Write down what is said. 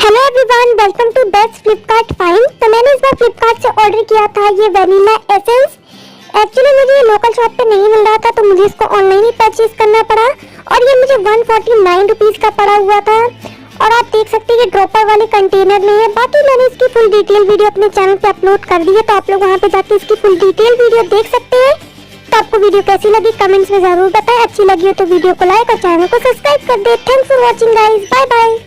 Hello everyone, welcome to best Flipkart find. तो मैंने इस बार फ्लिपकार्ट से ऑर्डर किया था ये वनीला एसेंस। एक्चुअली मुझे ये लोकल शॉप पे नहीं मिल रहा था तो मुझे इसको ऑनलाइन ही परचेज करना पड़ा और ये मुझे 149 रुपीज़ का पड़ा हुआ था। और आप देख सकते हैं ये ड्रॉपर वाले कंटेनर में है। बाकी मैंने इसकी फुल डिटेल वीडियो अपने चैनल पे अपलोड कर दी है, तो आप लोग वहाँ पे जाके इसकी फुल डिटेल वीडियो देख सकते हैं। तो आपको वीडियो कैसी लगी कमेंट्स में जरूर बताएं। अच्छी लगी हो तो वीडियो को लाइक और चैनल को सब्सक्राइब कर दे। Thanks for watching guys, bye bye.